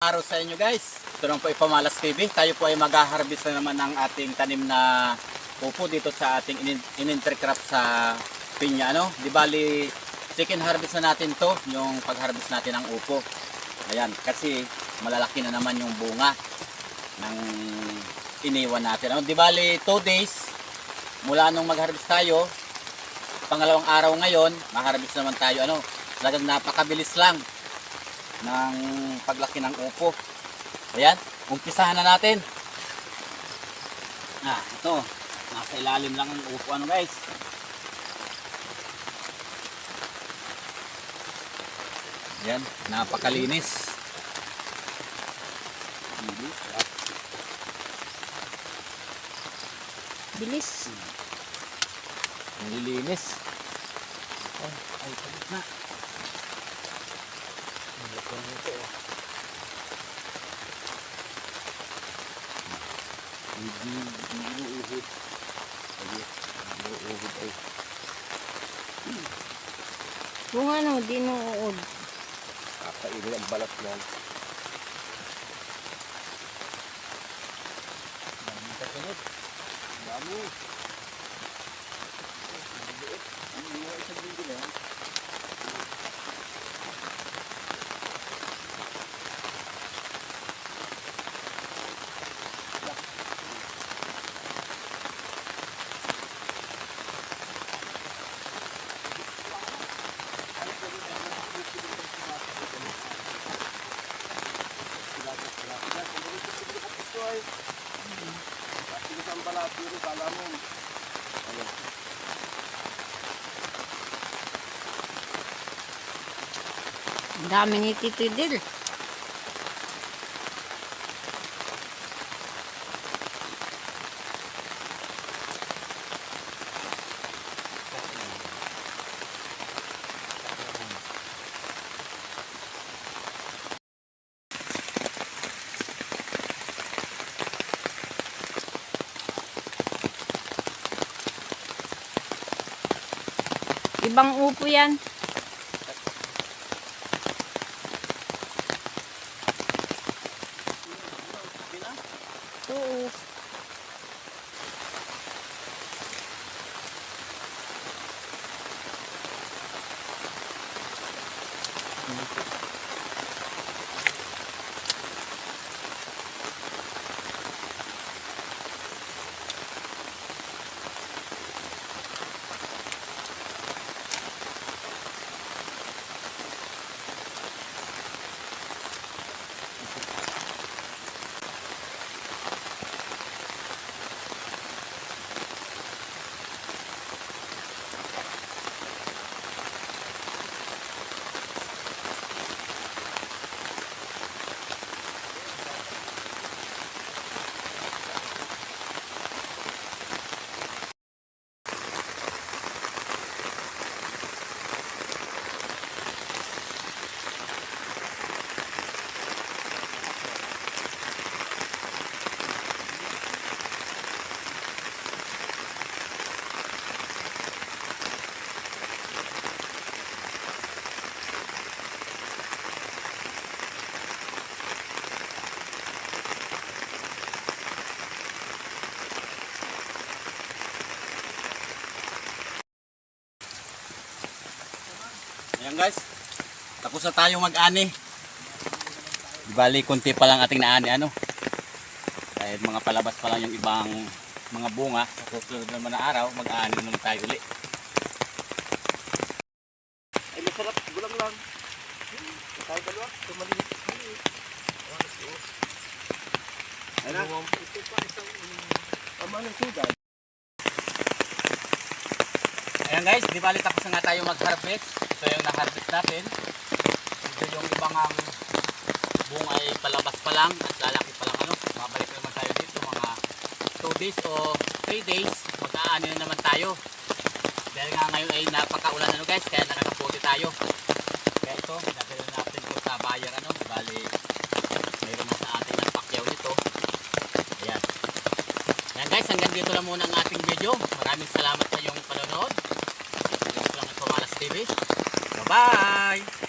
araw sa inyo guys. Ito lang po Ipamalas TV. Tayo po ay mag-harvest na naman ng ating tanim na upo dito sa ating in-intercrop sa pinya. Di bali, second harvest na natin to, yung pag-harvest natin ng upo. Ayan, kasi malalaki na naman yung bunga ng iniwan natin. Di bali, 2 days mula nung mag-harvest tayo, pangalawang araw ngayon, ma-harvest naman tayo. Talagang napakabilis lang ng paglaki ng upo. Ayan, umpisahan na natin. Ito, nasa ilalim lang ng upo guys. Ayan, napakalinis. Bilis. Nililinis. Ay, pagod na. Hindi uuhod. Ay. Bunga di nuud. Kakainin ang balat lang. Dami kasunod. Dami. Ang mga isang linggo na yan. Ang dami ni Tito Del. Ibang upo yan. Oo. Ayan guys, tapos na tayong mag-ani. Bali, konti pa lang ating naani Dahil mga palabas pa lang yung ibang mga bunga. Sa susunod naman na araw, mag-ani naman tayo uli. Ay, masarap, gulang lang. Tayo dalawa, malinis. Ayan na. Tama ng sudan. Ayan guys, di bali tapos na nga tayo mag-harvest. So yung na-harvest natin, ito yung ibang bunga ay palabas pa lang at lalaki pa lang. Mabalik naman tayo dito mga 2 days o 3 days, mag-aani na naman tayo. Dahil nga ngayon ay napakaulan guys, kaya nakakaputi tayo. Kaya ito, nadala natin ito sa buyer bali mayroon na sa atin ang pakyaw nito. Ayan. Ayan guys, hanggang dito lang muna ang ating video. Maraming salamat sa iyong panonood. Ito lang ang Ipamalas TV. Bye-bye!